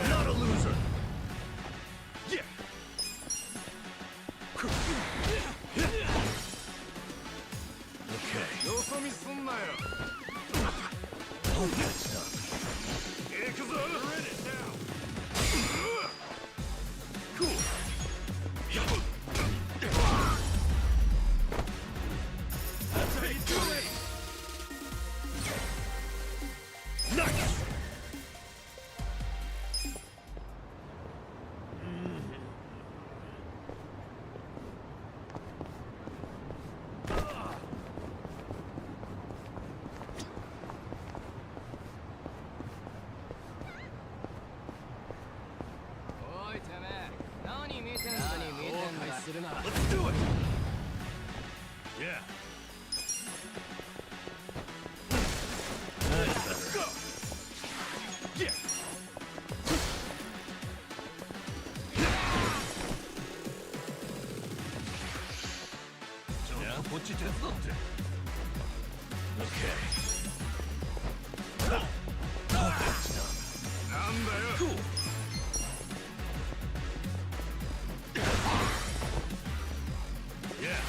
Not a loser. Yeah. Okay. All that stuff. Yakuza, we're in it now. Cool. That's how you do it. Nice. Let's do it! Yeah. That's better. Go! Yeah! Okay. All that stuff. Cool. Yeah.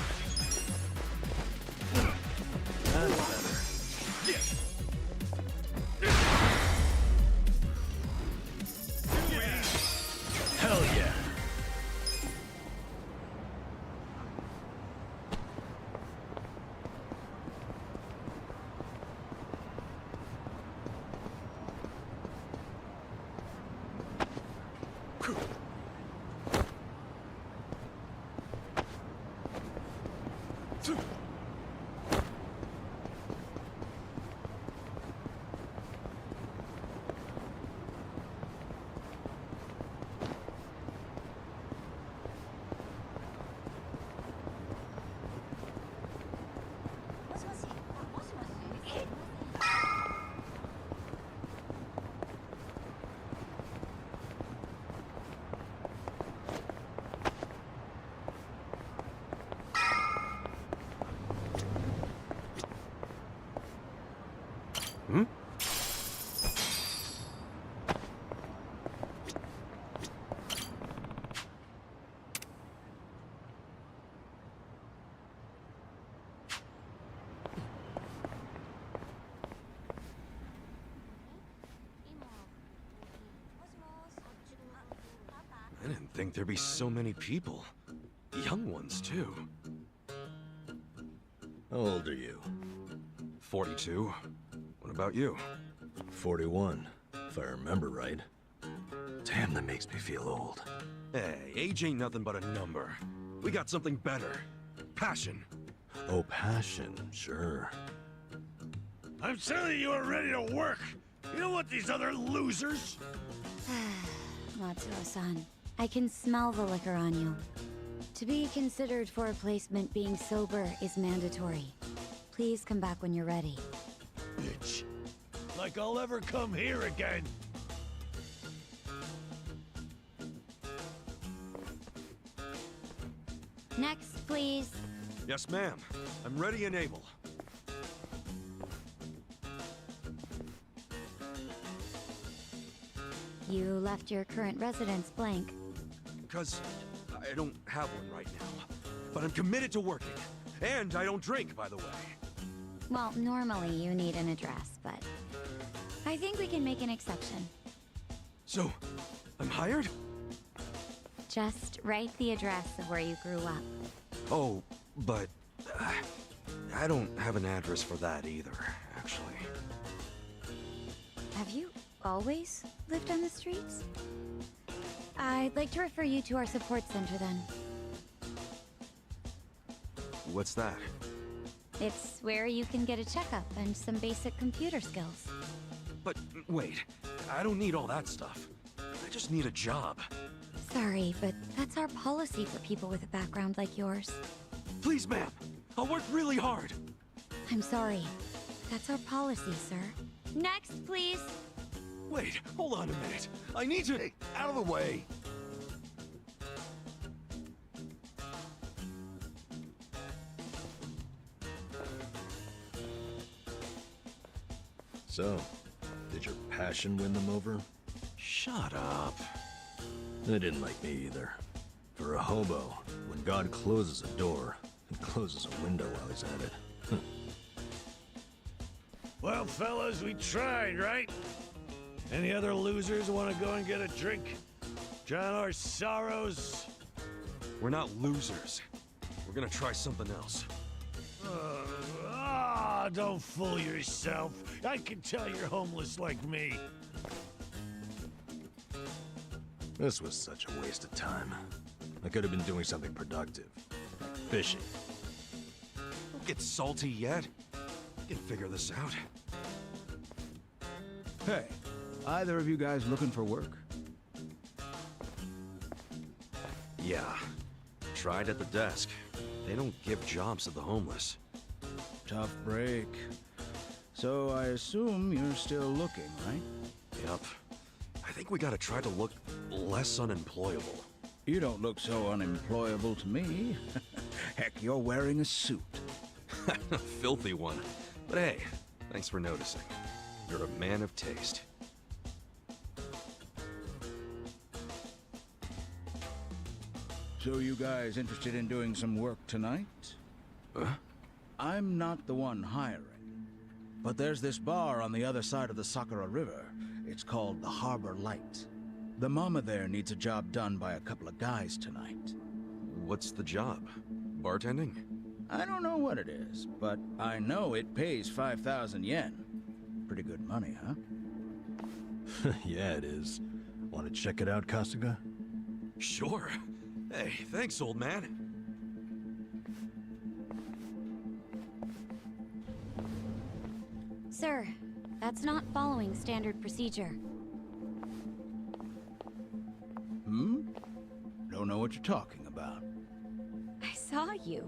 That's better. Yeah. Hell yeah. Hmm? I didn't think there'd be so many people. Young ones, too. How old are you? 42. What about you? 41, if I remember right. Damn, that makes me feel old. Hey, age ain't nothing but a number. We got something better. Passion. Oh, passion, sure. I'm telling you are ready to work. You don't want these other losers. Matsuo-san, I can smell the liquor on you. To be considered for a placement, being sober is mandatory. Please come back when you're ready. Bitch. Like I'll ever come here again. Next, please. Yes, ma'am. I'm ready and able. You left your current residence blank. Because I don't have one right now. But I'm committed to working. And I don't drink, by the way. Well, normally you need an address, but I think we can make an exception. So, I'm hired? Just write the address of where you grew up. Oh, but I don't have an address for that either, actually. Have you always lived on the streets? I'd like to refer you to our support center then. What's that? It's where you can get a checkup and some basic computer skills. But wait, I don't need all that stuff. I just need a job. Sorry, but that's our policy for people with a background like yours. Please, ma'am. I'll work really hard. I'm sorry. That's our policy, sir. Next, please. Wait, hold on a minute. I need to... Hey, out of the way. So, did your passion win them over? Shut up. They didn't like me either. For a hobo, when God closes a door, he closes a window while he's at it. Well, fellas, we tried, right? Any other losers want to go and get a drink? Drown our sorrows? We're not losers. We're gonna try something else. Don't fool yourself. I can tell you're homeless like me. This was such a waste of time. I could have been doing something productive. Like fishing. Don't get salty yet. We can figure this out. Hey, either of you guys looking for work? Yeah. Tried at the desk. They don't give jobs to the homeless. Tough break. So I assume you're still looking, right? Yep. I think we gotta try to look less unemployable. You don't look so unemployable to me. Heck, you're wearing a suit. A filthy one. But hey, thanks for noticing. You're a man of taste. So you guys interested in doing some work tonight? Huh? I'm not the one hiring. But there's this bar on the other side of the Sakura River. It's called the Harbor Light. The mama there needs a job done by a couple of guys tonight. What's the job? Bartending? I don't know what it is, but I know it pays 5,000 yen. Pretty good money, huh? Yeah, it is. Want to check it out, Kasuga? Sure. Hey, thanks, old man. Sir, that's not following standard procedure. Don't know what you're talking about. I saw you.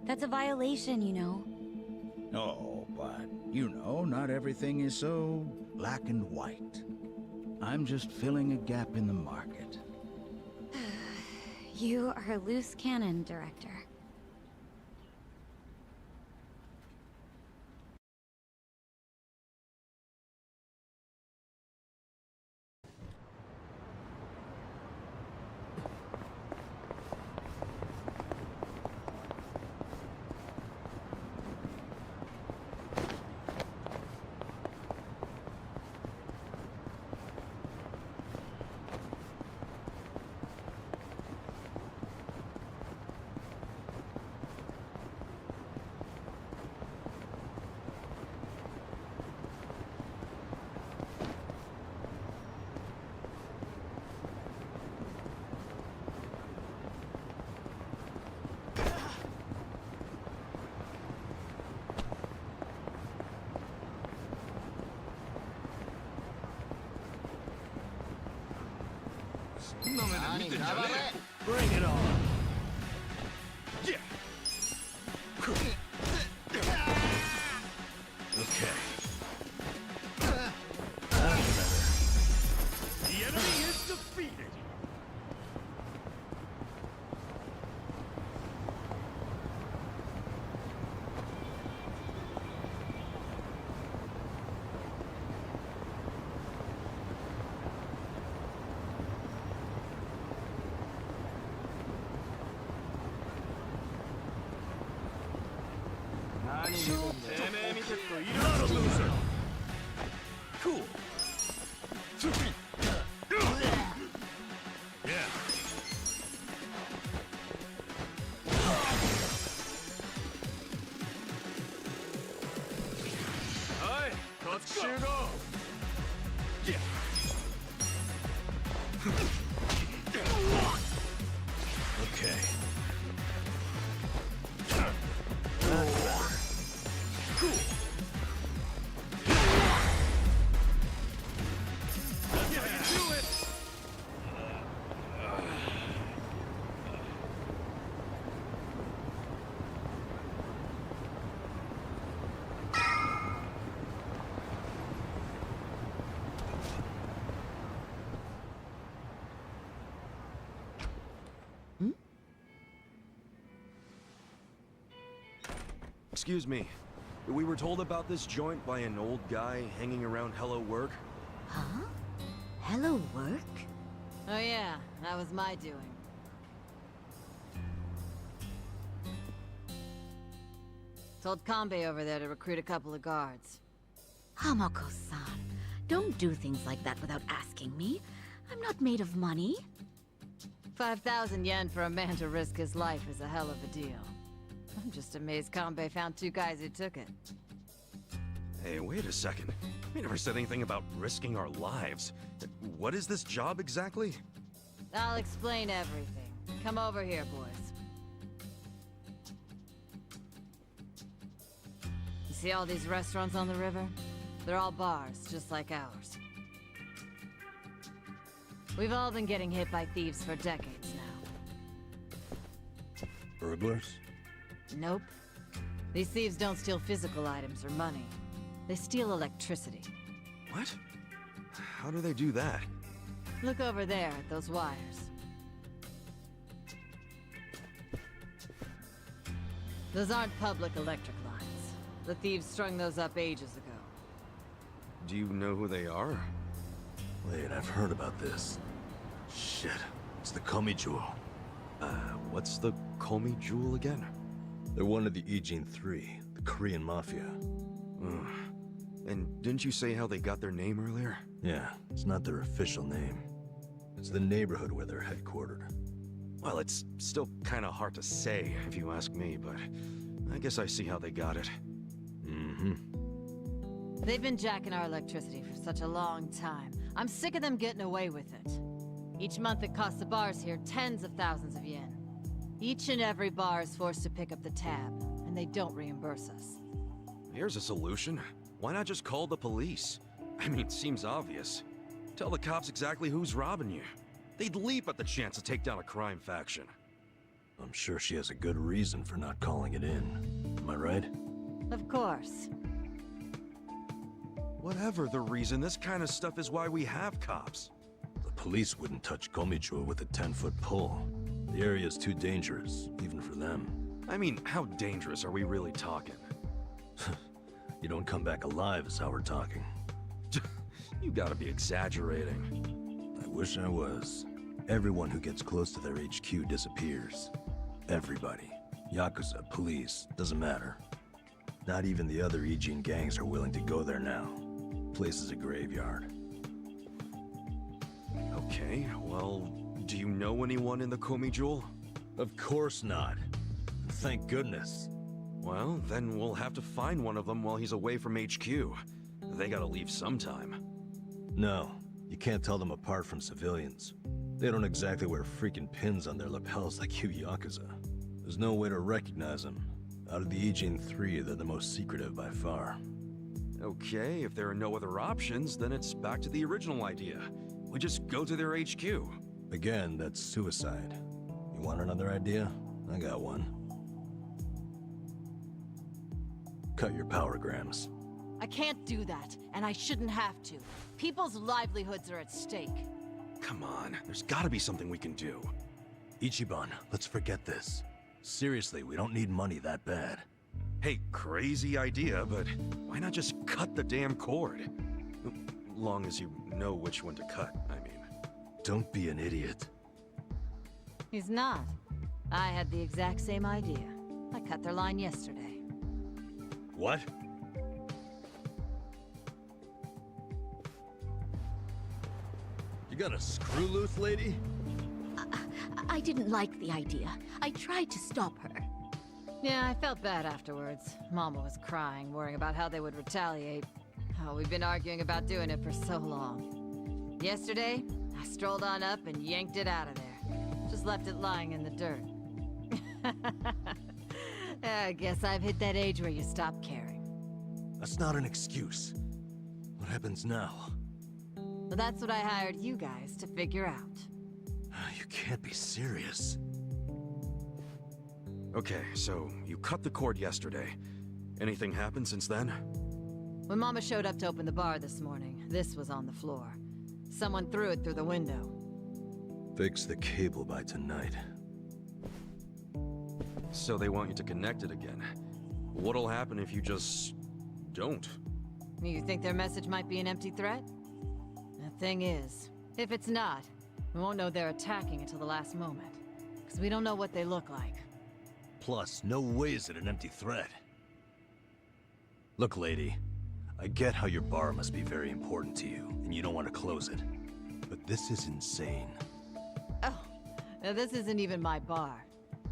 That's a violation, you know. Oh, but, you know, not everything is so black and white. I'm just filling a gap in the market. You are a loose cannon, Director. Bring it on. Yeah. Okay. The enemy is defeated. Not a loser. Cool. Yeah. Hey, let's go. Yeah. Okay. Cool. Yeah, I can do it. Excuse me. We were told about this joint by an old guy hanging around Hello Work. Huh? Hello, work? Oh yeah, that was my doing. Told Kanbei over there to recruit a couple of guards. Hamako-san, don't do things like that without asking me. I'm not made of money. 5,000 yen for a man to risk his life is a hell of a deal. I'm just amazed Kanbei found 2 guys who took it. Hey, wait a second. We never said anything about risking our lives. What is this job exactly? I'll explain everything. Come over here, boys. You see all these restaurants on the river? They're all bars, just like ours. We've all been getting hit by thieves for decades now. Burglars? Nope. These thieves don't steal physical items or money. They steal electricity. What? How do they do that? Look over there at those wires. Those aren't public electric lines. The thieves strung those up ages ago. Do you know who they are? Wait, I've heard about this. Shit, it's the Komi Jewel. What's the Komi Jewel again? They're one of the Ijin Three, the Korean Mafia. Ugh. And didn't you say how they got their name earlier? Yeah, it's not their official name. It's the neighborhood where they're headquartered. Well, it's still kind of hard to say, if you ask me, but I guess I see how they got it. Mm-hmm. They've been jacking our electricity for such a long time. I'm sick of them getting away with it. Each month it costs the bars here tens of thousands of yen. Each and every bar is forced to pick up the tab, and they don't reimburse us. Here's a solution. Why not just call the police? I mean, it seems obvious. Tell the cops exactly who's robbing you. They'd leap at the chance to take down a crime faction. I'm sure she has a good reason for not calling it in. Am I right? Of course. Whatever the reason, this kind of stuff is why we have cops. The police wouldn't touch Komichua with a 10-foot pole. The area's too dangerous, even for them. I mean, how dangerous are we really talking? You don't come back alive is how we're talking. You gotta be exaggerating. I wish I was. Everyone who gets close to their HQ disappears. Everybody. Yakuza, police, doesn't matter. Not even the other Ijin gangs are willing to go there now. Place is a graveyard. Okay, well, do you know anyone in the Komi Jewel? Of course not. Thank goodness. Well, then we'll have to find one of them while he's away from HQ. They gotta leave sometime. No, you can't tell them apart from civilians. They don't exactly wear freaking pins on their lapels like you Yakuza. There's no way to recognize them. Out of the Ijin 3, they're the most secretive by far. Okay, if there are no other options, then it's back to the original idea. We just go to their HQ. Again, that's suicide. You want another idea? I got one. Cut your powergrams. I can't do that, and I shouldn't have to. People's livelihoods are at stake. Come on, there's gotta be something we can do. Ichiban, let's forget this. Seriously, we don't need money that bad. Hey, crazy idea, but why not just cut the damn cord? Long as you know which one to cut, I mean. Don't be an idiot. He's not. I had the exact same idea. I cut their line yesterday. What? You got a screw loose, lady? I didn't like the idea. I tried to stop her. Yeah, I felt bad afterwards. Mama was crying, worrying about how they would retaliate. Oh, we've been arguing about doing it for so long. Yesterday, I strolled on up and yanked it out of there. Just left it lying in the dirt. I guess I've hit that age where you stop caring. That's not an excuse. What happens now? Well, that's what I hired you guys to figure out. You can't be serious. Okay, so you cut the cord yesterday. Anything happened since then? When Mama showed up to open the bar this morning, this was on the floor. Someone threw it through the window. Fix the cable by tonight. So they want you to connect it again. What'll happen if you just... don't? You think their message might be an empty threat? The thing is, if it's not, we won't know they're attacking until the last moment. Because we don't know what they look like. Plus, no way is it an empty threat. Look, lady, I get how your bar must be very important to you, and you don't want to close it. But this is insane. Oh, now this isn't even my bar.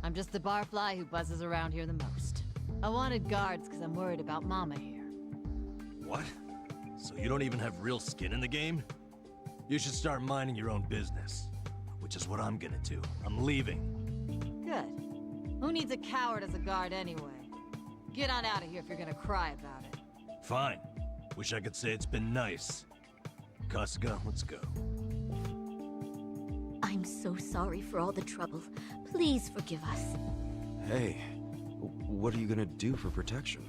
I'm just the barfly who buzzes around here the most. I wanted guards because I'm worried about Mama here. What? So you don't even have real skin in the game? You should start minding your own business. Which is what I'm gonna do. I'm leaving. Good. Who needs a coward as a guard anyway? Get on out of here if you're gonna cry about it. Fine. Wish I could say it's been nice. Kasuga, let's go. I'm so sorry for all the trouble. Please forgive us. Hey, what are you gonna do for protection?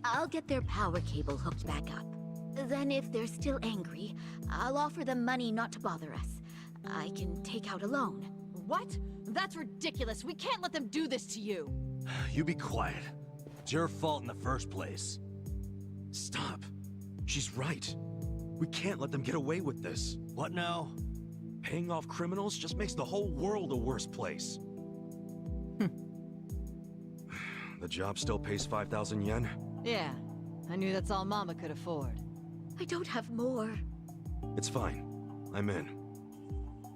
I'll get their power cable hooked back up. Then if they're still angry, I'll offer them money not to bother us. I can take out a loan. What? That's ridiculous. We can't let them do this to you. You be quiet. It's your fault in the first place. Stop. She's right. We can't let them get away with this. What now? Paying off criminals just makes the whole world a worse place. The job still pays 5,000 yen? Yeah, I knew that's all Mama could afford. I don't have more. It's fine. I'm in.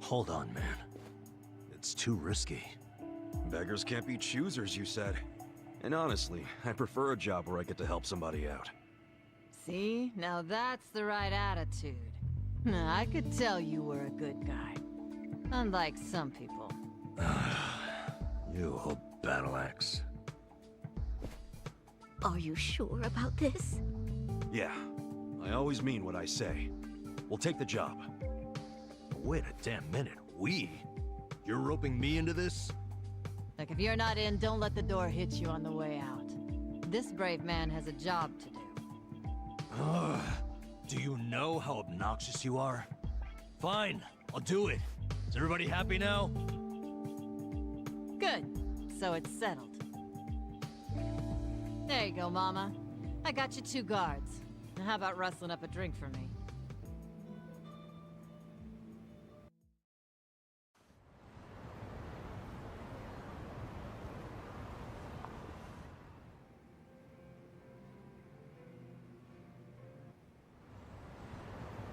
Hold on, man. It's too risky. Beggars can't be choosers, you said. And honestly, I prefer a job where I get to help somebody out. See? Now that's the right attitude. I could tell you were a good guy. Unlike some people. You old battle axe. Are you sure about this? Yeah, I always mean what I say. We'll take the job. Wait a damn minute. We? You're roping me into this? Like, if you're not in, don't let the door hit you on the way out. This brave man has a job to do. Ugh. Do you know how obnoxious you are? Fine, I'll do it. Is everybody happy now? Good. So it's settled. There you go, Mama. I got you 2 guards. Now how about rustling up a drink for me?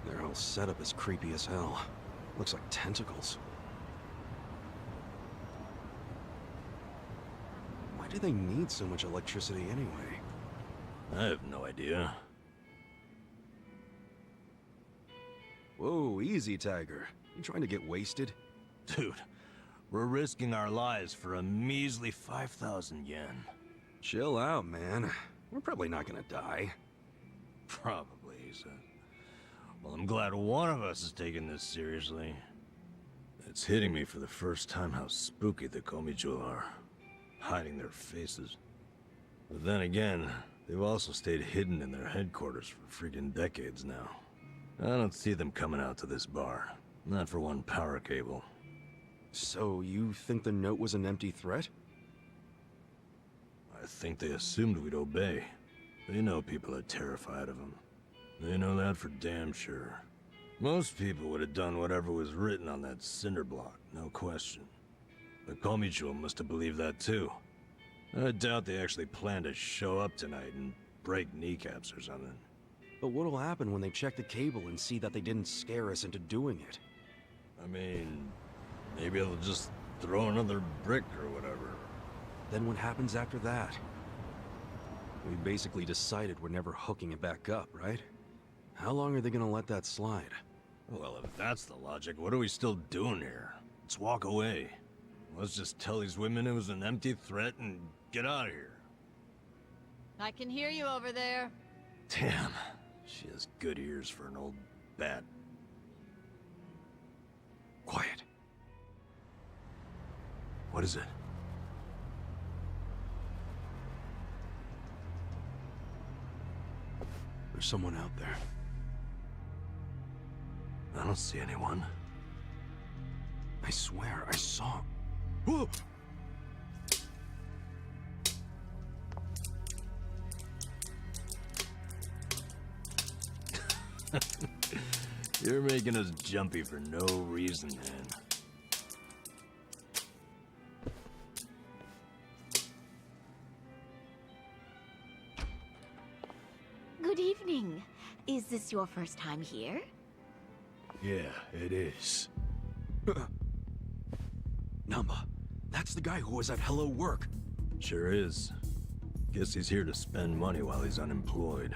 Their whole setup is creepy as hell. Looks like tentacles. Why do they need so much electricity anyway? I have no idea. Whoa, easy, Tiger. You trying to get wasted? Dude, we're risking our lives for a measly 5,000 yen. Chill out, man. We're probably not gonna die. Probably, he said. Well, I'm glad one of us is taking this seriously. It's hitting me for the first time how spooky the Komijo are. Hiding their faces. But then again, they've also stayed hidden in their headquarters for freaking decades now. I don't see them coming out to this bar. Not for one power cable. So you think the note was an empty threat? I think they assumed we'd obey. They know people are terrified of them. They know that for damn sure. Most people would have done whatever was written on that cinder block, no question. But Komicho must have believed that too. I doubt they actually plan to show up tonight and break kneecaps or something. But what'll happen when they check the cable and see that they didn't scare us into doing it? I mean, maybe they'll just throw another brick or whatever. Then what happens after that? We basically decided we're never hooking it back up, right? How long are they gonna let that slide? Well, if that's the logic, what are we still doing here? Let's walk away. Let's just tell these women it was an empty threat and get out of here. I can hear you over there. Damn, she has good ears for an old bat. Quiet. What is it? There's someone out there. I don't see anyone. I swear, I saw... Whoa! You're making us jumpy for no reason, man. Good evening. Is this your first time here? Yeah, it is. Namba, that's the guy who was at Hello Work. Sure is. Guess he's here to spend money while he's unemployed.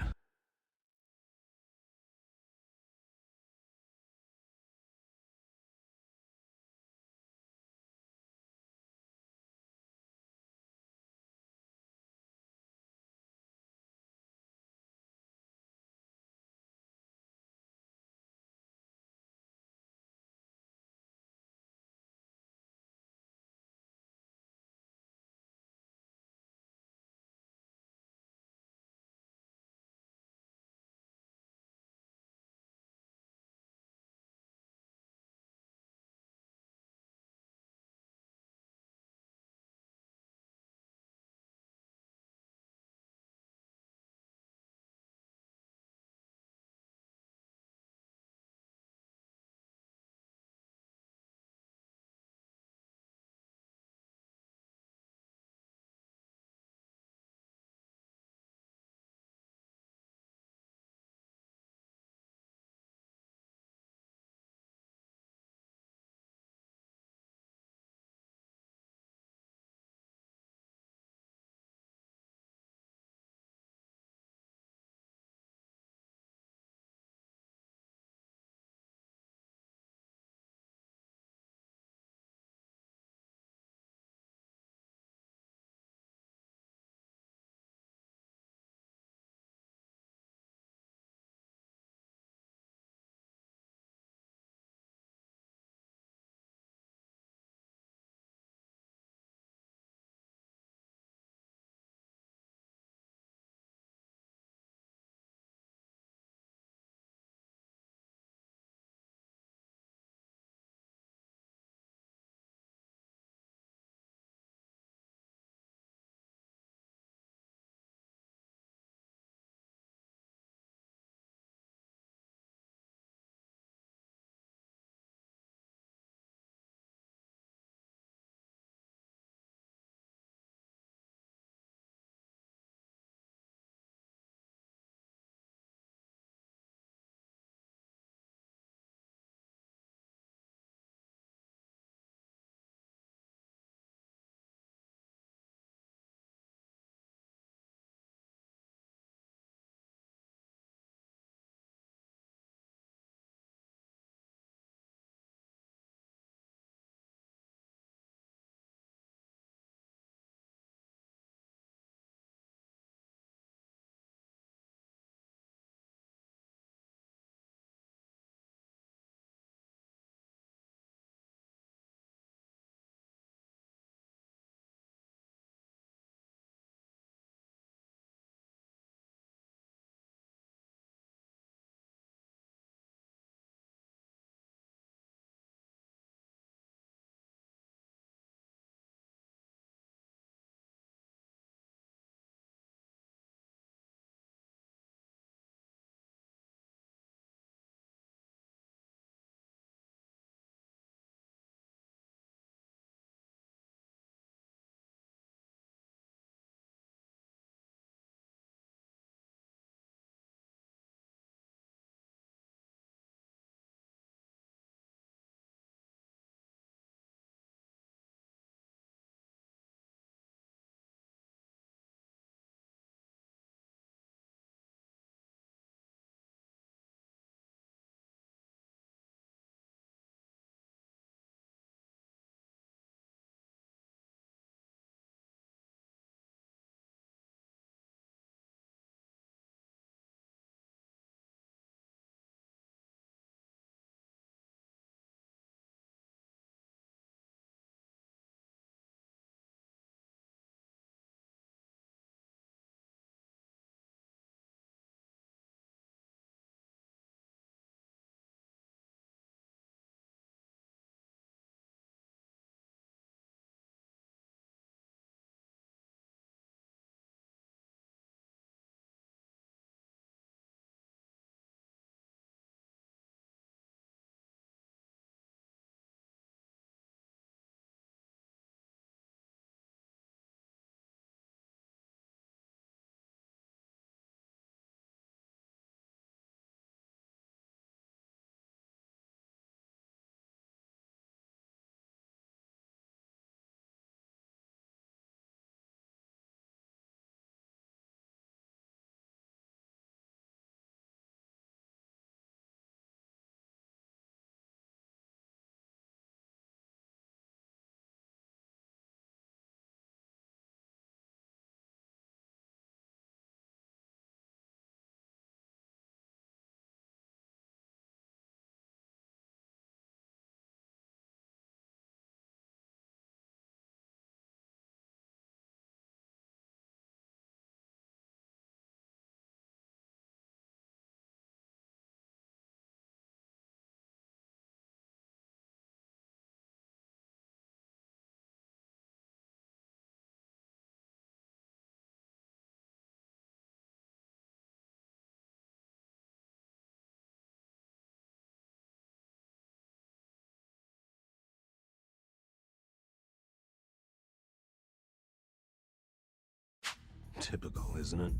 Typical, isn't it?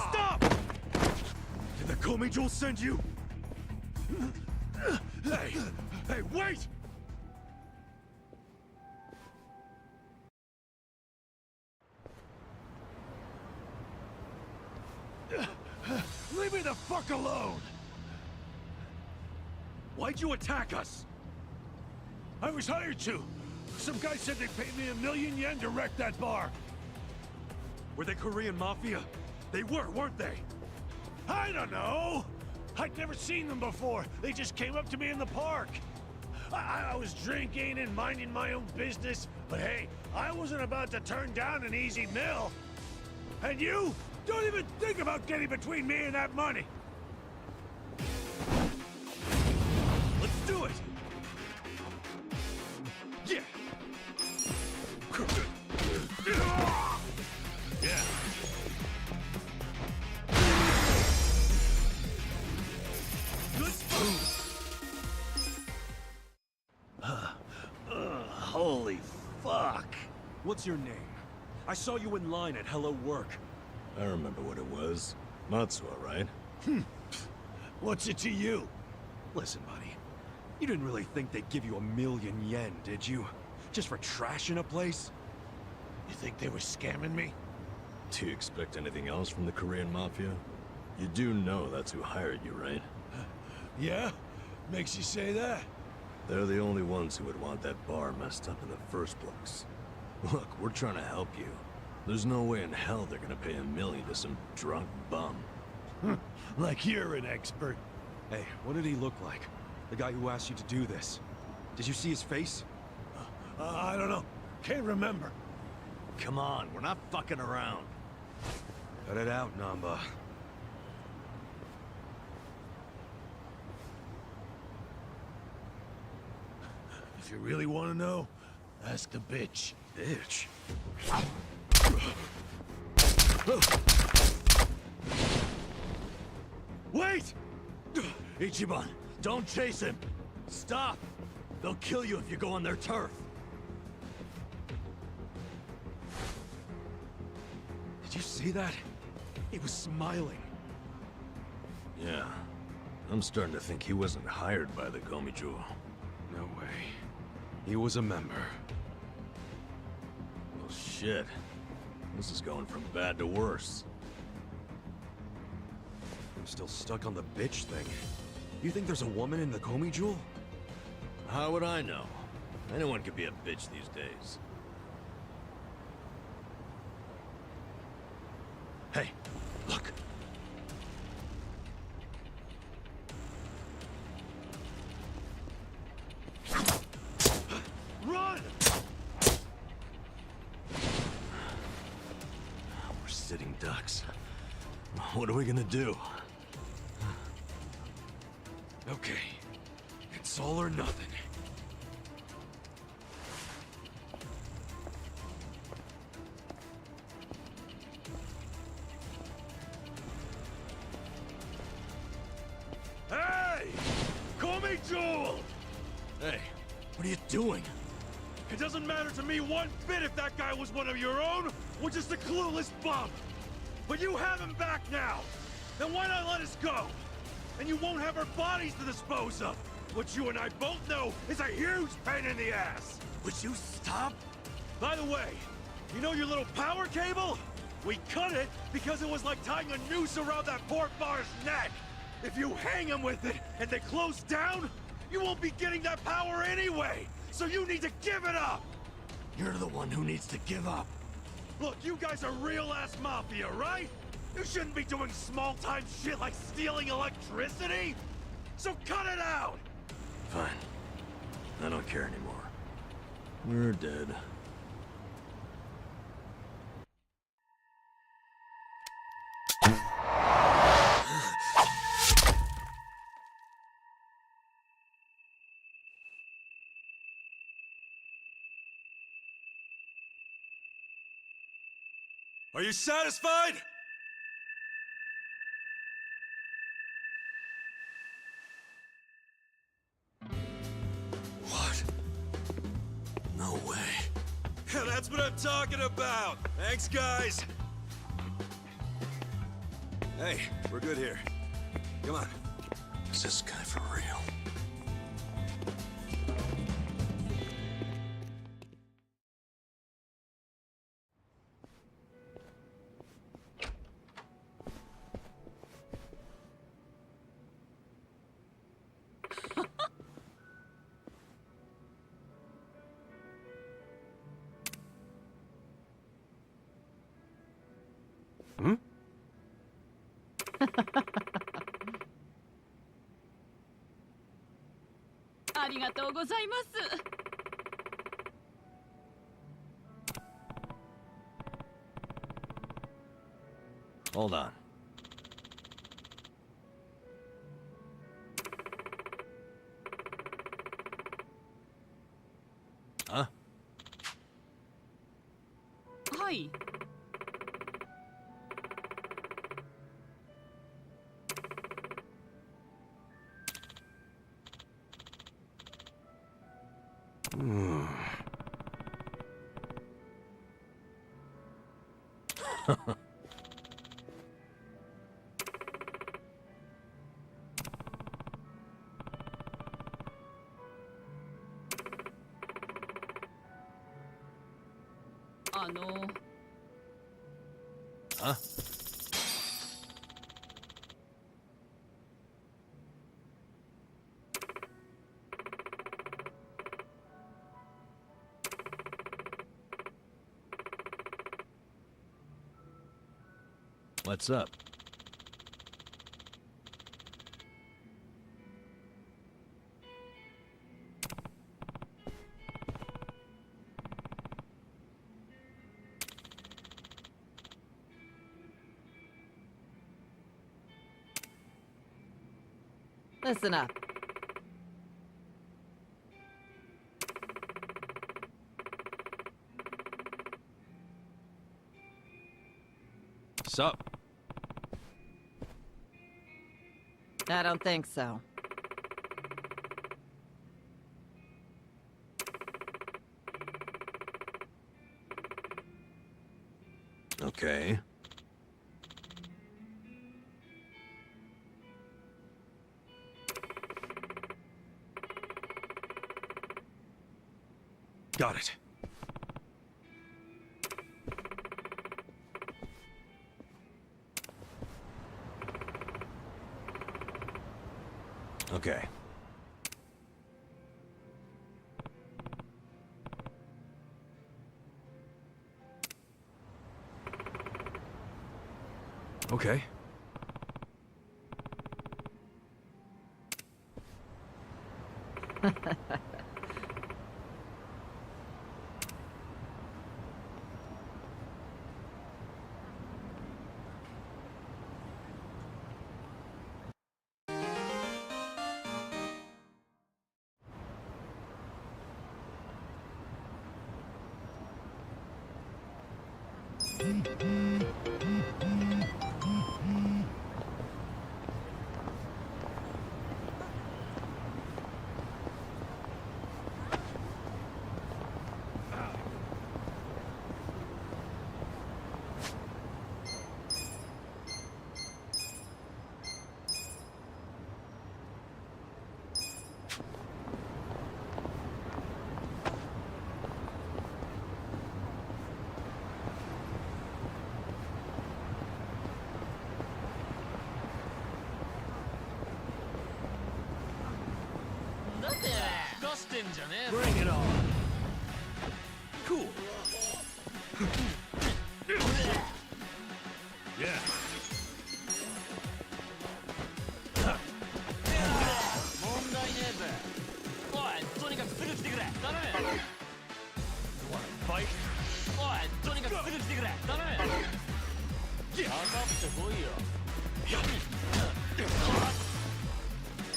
Stop! Did the Komi Jewel send you? Hey! Hey, wait! Leave me the fuck alone! Why'd you attack us? I was hired to. Some guy said they paid me $1,000,000 yen to wreck that bar. Were they Korean Mafia? They were, weren't they? I don't know. I'd never seen them before. They just came up to me in the park. I was drinking and minding my own business, but hey, I wasn't about to turn down an easy meal. And you? Don't even think about getting between me and that money. Let's do it! Yeah! Yeah. Holy fuck. What's your name? I saw you in line at Hello Work. I remember what it was. Matsuo, right? What's it to you? Listen, buddy. You didn't really think they'd give you $1,000,000 yen, did you? Just for trashing a place? You think they were scamming me? Do you expect anything else from the Korean Mafia? You do know that's who hired you, right? Yeah? Makes you say that? They're the only ones who would want that bar messed up in the first place. Look, we're trying to help you. There's no way in hell they're gonna pay $1,000,000 to some drunk bum. Like you're an expert. Hey, what did he look like? The guy who asked you to do this. Did you see his face? I don't know. Can't remember. Come on, we're not fucking around. Cut it out, Namba. If you really want to know, ask the bitch. Bitch. Wait! Ichiban, don't chase him! Stop! They'll kill you if you go on their turf. Did you see that? He was smiling. Yeah. I'm starting to think he wasn't hired by the Komi Jewel. No way. He was a member. Well, shit. This is going from bad to worse. I'm still stuck on the bitch thing. You think there's a woman in the Komi Jewel? How would I know? Anyone could be a bitch these days. Hey, look! Run! We're sitting ducks. What are we gonna do? Okay. It's all or nothing. Hey! Komi Jewel! Hey, what are you doing? It doesn't matter to me one bit if that guy was one of your own, or just a clueless bum. But you have him back now. Then why not let us go? And you won't have our bodies to dispose of. What you and I both know is a huge pain in the ass. Would you stop? By the way, you know your little power cable? We cut it because it was like tying a noose around that poor bar's neck. If you hang him with it and they close down, you won't be getting that power anyway. So you need to give it up. You're the one who needs to give up. Look, you guys are real-ass mafia, right? You shouldn't be doing small-time shit like stealing electricity. So cut it out. Fine. I don't care anymore. We're dead. Are you satisfied? No way. That's what I'm talking about! Thanks, guys! Hey, we're good here. Come on. Is this guy for real? Hmm? ありがとうございます。Hold on. Huh? はい。Hmm. Huh? What's up? Listen up. Sup? I don't think so. Okay. Got it. Okay. Okay. Bring it on. Cool. Yeah. 問題ねえぜ。おい、とにかくすぐ来てくれ。頼む。Fight. おい、とにかくすぐ来てくれ。頼む。かかってこいよ。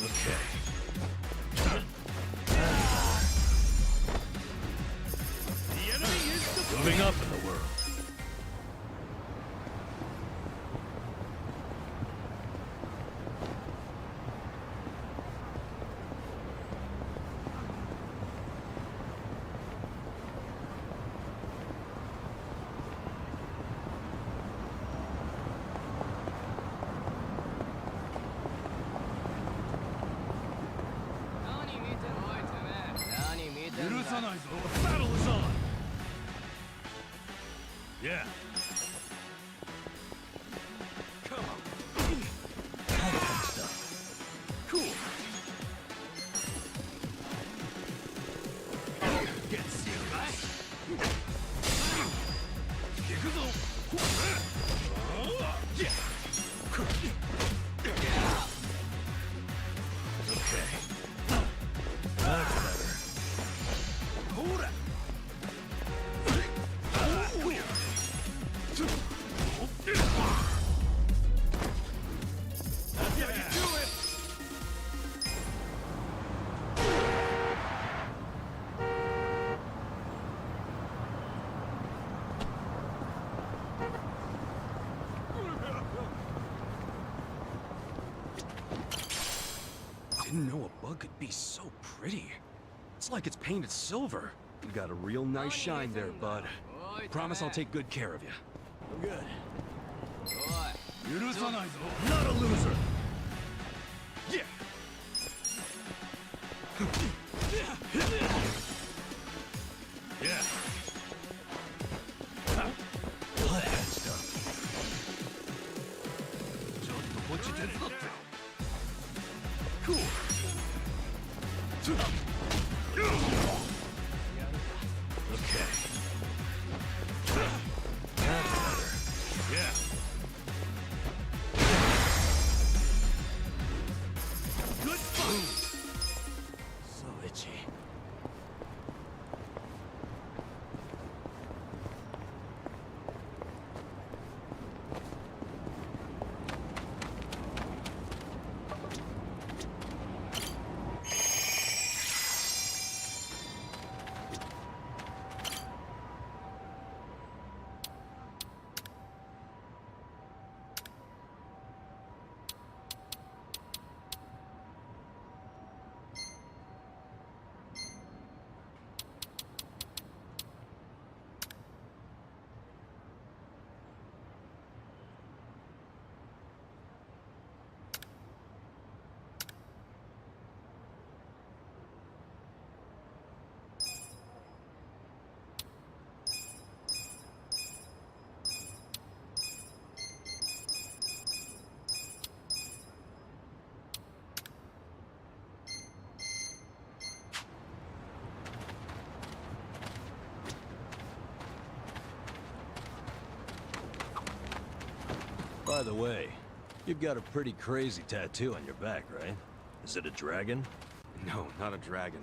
Okay. The enemy is the Moving up in the world. Yeah. Come on. All that stuff. Cool. Get serious. Okay. That's better. That's how you do it. Didn't know a bug could be so pretty. It's like it's painted silver. You got a real nice shine there, bud. Promise I'll take good care of you. I'm good. Not a loser. Yeah. Yeah. All that stuff. What you did? Cool. Okay. That's better. Yeah. Good fight. So itchy. By the way, you've got a pretty crazy tattoo on your back, right? Is it a dragon? No, not a dragon.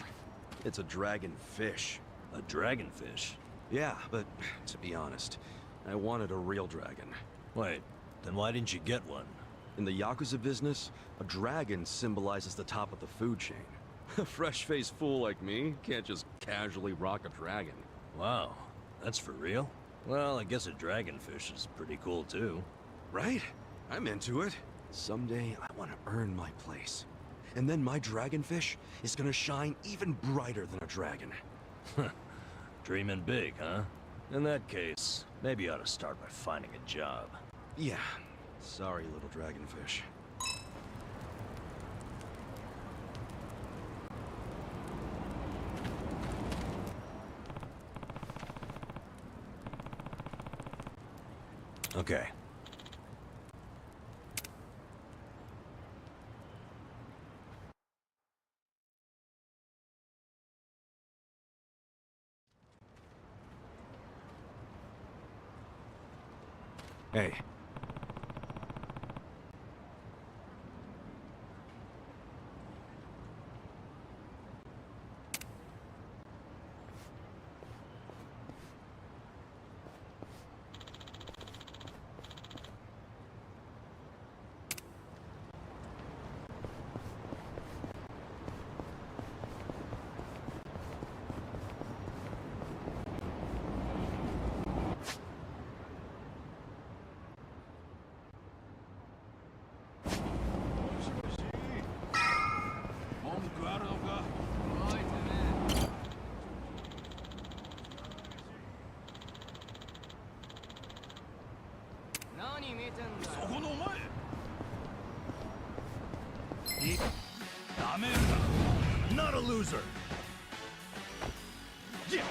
It's a dragonfish. A dragonfish? Yeah, but to be honest, I wanted a real dragon. Wait, then why didn't you get one? In the Yakuza business, a dragon symbolizes the top of the food chain. A fresh-faced fool like me can't just casually rock a dragon. Wow, that's for real? Well, I guess a dragonfish is pretty cool too. Right? I'm into it. Someday, I want to earn my place. And then my dragonfish is gonna shine even brighter than a dragon. Dreaming big, huh? In that case, maybe you ought to start by finding a job. Yeah. Sorry, little dragonfish. Okay. Hey. Not a loser! Yeah.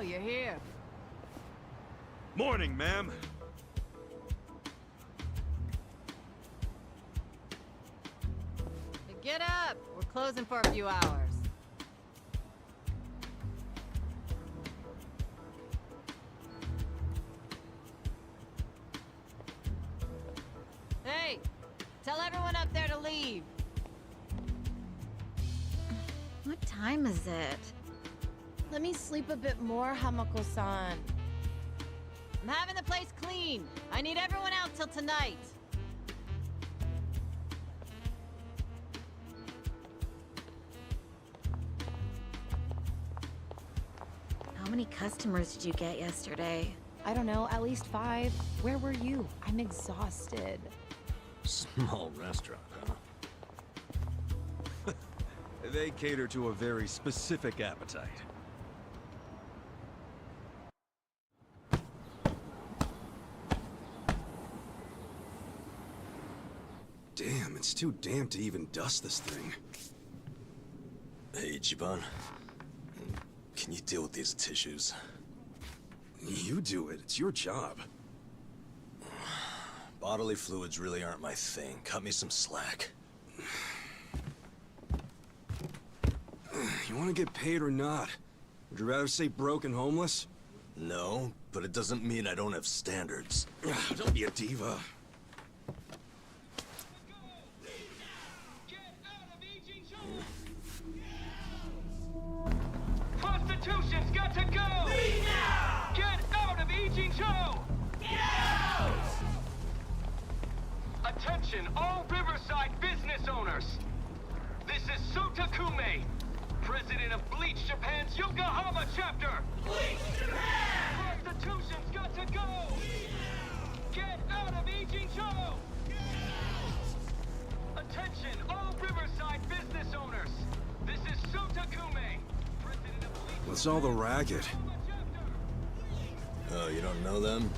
you're here. Morning, ma'am. Get up! We're closing for a few hours. Hey! Tell everyone up there to leave. What time is it? Let me sleep a bit more, Hamako-san. I'm having the place clean. I need everyone out till tonight. How many customers did you get yesterday? I don't know, at least 5. Where were you? I'm exhausted. Small restaurant, huh? They cater to a very specific appetite. Damn, it's too damp to even dust this thing. Hey, Ichiban. Can you deal with these tissues? You do it. It's your job. Bodily fluids really aren't my thing. Cut me some slack. You want to get paid or not? Would you rather stay broke and homeless? No, but it doesn't mean I don't have standards. Don't be a diva. Prostitution's got to go! Leave now! Get out of Ijincho! Get out! Attention, all Riverside business owners! This is Sotakume, president of Bleach Japan's Yokohama chapter! Bleach Japan! Prostitution's got to go! Get out of Ijincho! Attention, all Riverside business owners! This is Sotakume, president of Bleach... What's all the racket? Oh, you don't know them?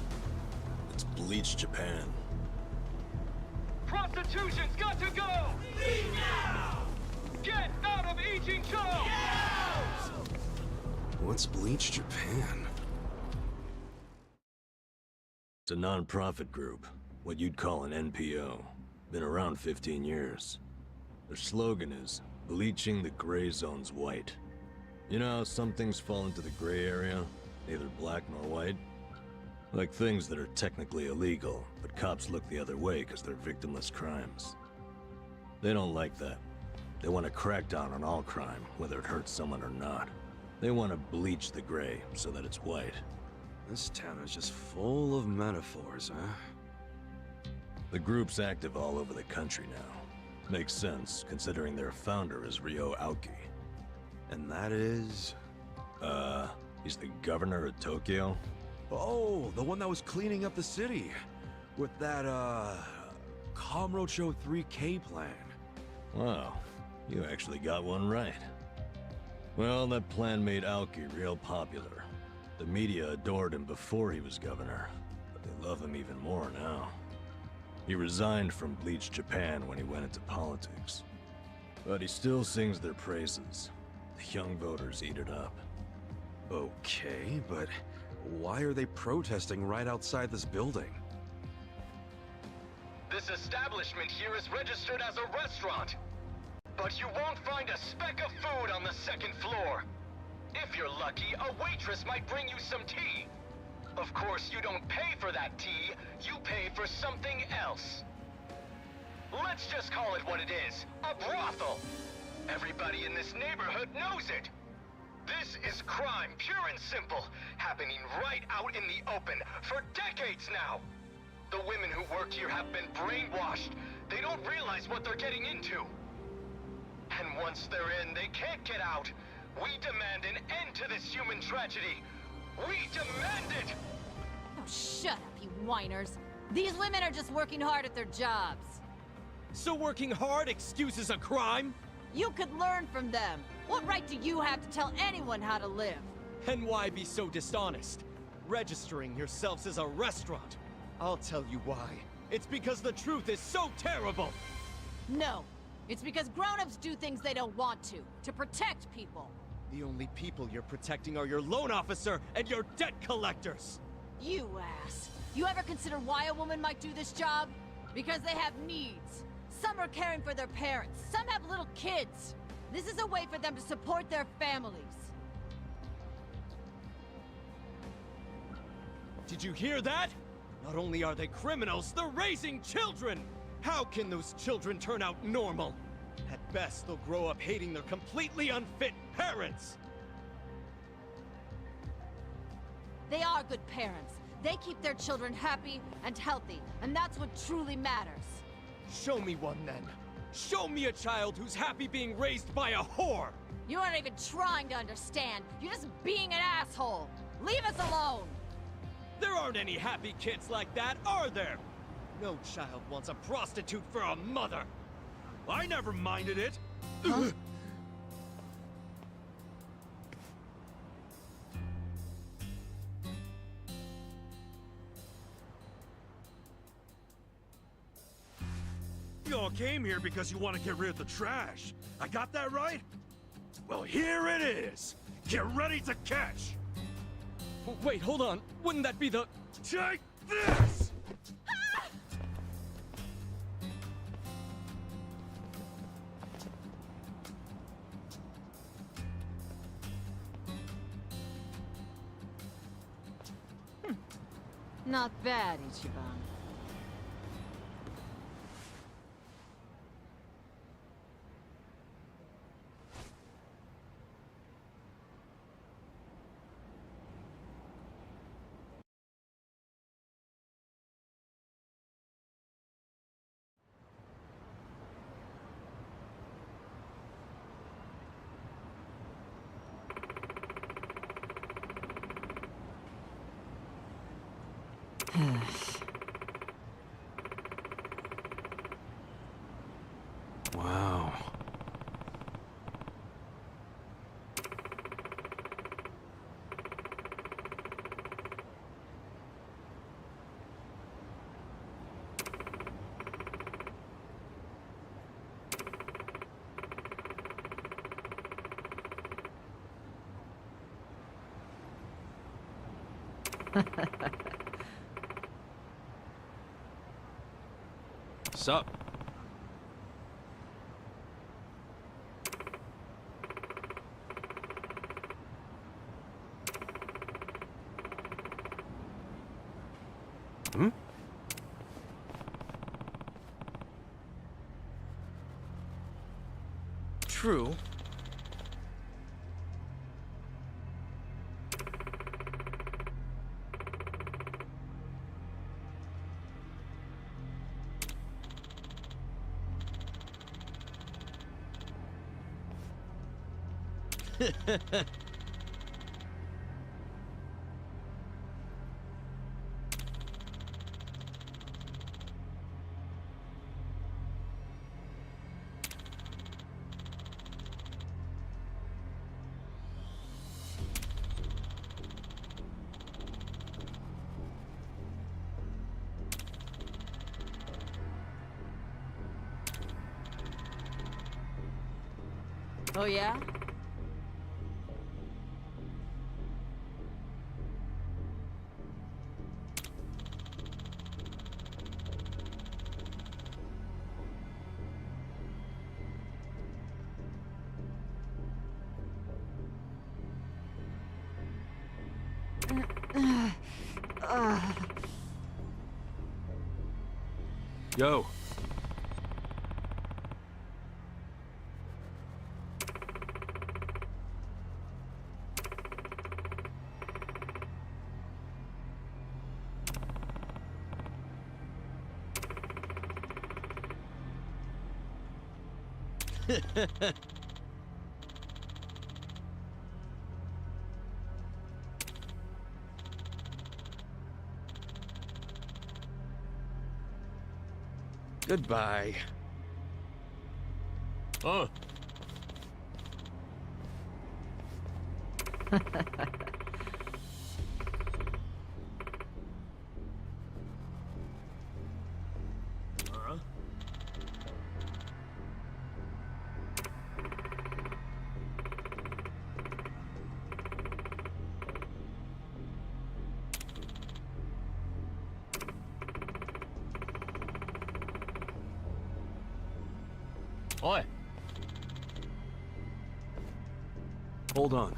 It's Bleach Japan. Prostitution's got to go! Leave now! Get out of Ijincho! What's Bleach Japan? It's a non-profit group, what you'd call an NPO. Been around 15 years. Their slogan is, bleaching the gray zones white. You know how some things fall into the gray area, neither black nor white? Like things that are technically illegal, but cops look the other way because they're victimless crimes. They don't like that. They want to crack down on all crime, whether it hurts someone or not. They want to bleach the gray so that it's white. This town is just full of metaphors, huh? The group's active all over the country now. Makes sense, considering their founder is Ryo Aoki. And that is... He's the governor of Tokyo? Oh, the one that was cleaning up the city. With that, Kamurocho 3K plan. Wow, you actually got one right. Well, that plan made Aoki real popular. The media adored him before he was governor, but they love him even more now. He resigned from Bleach Japan when he went into politics. But he still sings their praises. The young voters eat it up. Okay, but why are they protesting right outside this building? This establishment here is registered as a restaurant. But you won't find a speck of food on the second floor. If you're lucky, a waitress might bring you some tea. Of course, you don't pay for that tea, you pay for something else. Let's just call it what it is, a brothel. Everybody in this neighborhood knows it. This is crime, pure and simple, happening right out in the open for decades now. The women who work here have been brainwashed. They don't realize what they're getting into. And once they're in, they can't get out. We demand an end to this human tragedy. We demand it! Oh, shut up, you whiners. These women are just working hard at their jobs. So working hard excuses a crime? You could learn from them. What right do you have to tell anyone how to live? And why be so dishonest? Registering yourselves as a restaurant. I'll tell you why. It's because the truth is so terrible! No. It's because grown-ups do things they don't want to protect people. The only people you're protecting are your loan officer and your debt collectors! You ass! You ever consider why a woman might do this job? Because they have needs. Some are caring for their parents, some have little kids. This is a way for them to support their families. Did you hear that? Not only are they criminals, they're raising children! How can those children turn out normal? At best, they'll grow up hating their completely unfit parents! They are good parents. They keep their children happy and healthy, and that's what truly matters. Show me one then. Show me a child who's happy being raised by a whore! You aren't even trying to understand. You're just being an asshole. Leave us alone! There aren't any happy kids like that, are there? No child wants a prostitute for a mother! I never minded it! Huh? You all came here because you want to get rid of the trash. I got that right? Well, here it is! Get ready to catch! Wait, hold on. Wouldn't that be the... Take this! Not bad, Ichiban. Wow. Sup? Hmm? True. Oh yeah? Yo. Goodbye. Oh. おい Hold on.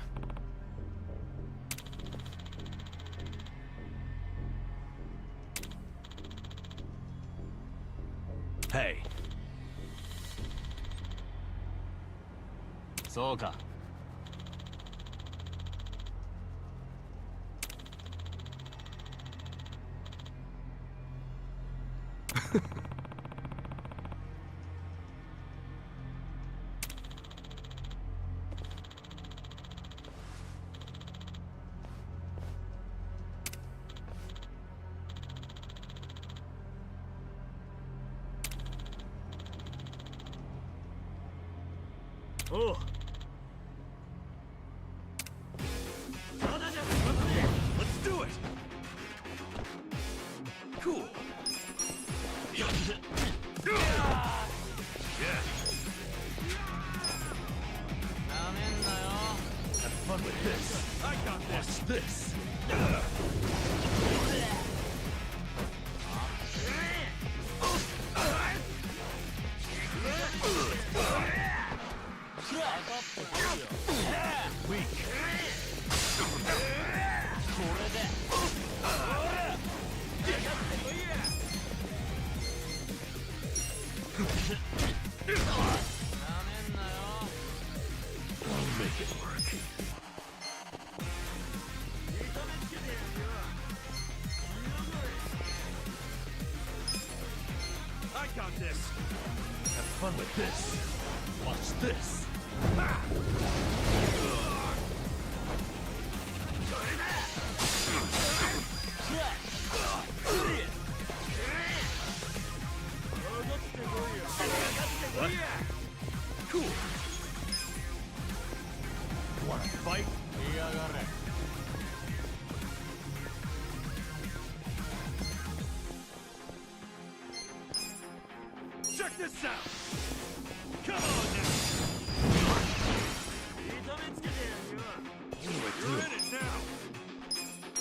Hey. そうか Oh. Let's do it. Cool. Yeah. Have fun with this. I got this. Watch this. Weak. I'll make it work. I got this. Have fun with this. Watch this. What? Cool. Wanna fight? Check this out! Come on now! You're in it now!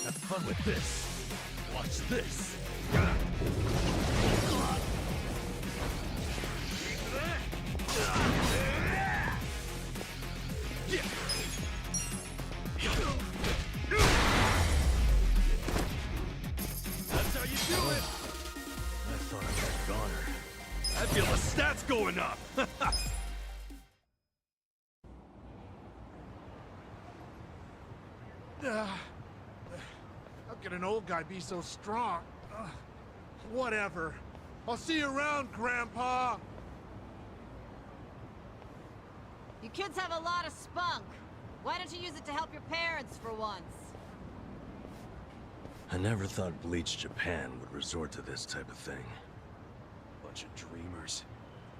Have fun with this! Watch this! That's how you do it! I thought I got goner. I feel the stats going up! How can an old guy be so strong? Whatever. I'll see you around, Grandpa! You kids have a lot of spunk. Why don't you use it to help your parents for once? I never thought Bleach Japan would resort to this type of thing. Bunch of dreamers.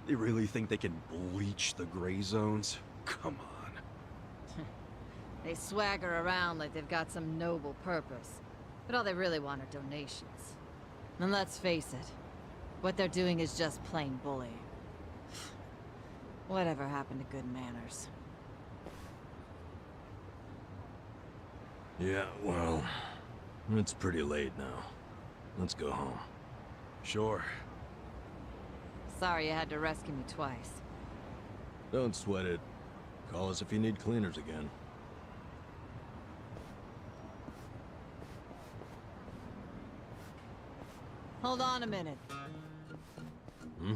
They really think they can bleach the gray zones? Come on. They swagger around like they've got some noble purpose. But all they really want are donations. And let's face it, what they're doing is just plain bullying. Whatever happened to good manners? Yeah, well, it's pretty late now. Let's go home. Sure. Sorry you had to rescue me twice. Don't sweat it. Call us if you need cleaners again. Hold on a minute. Hmm?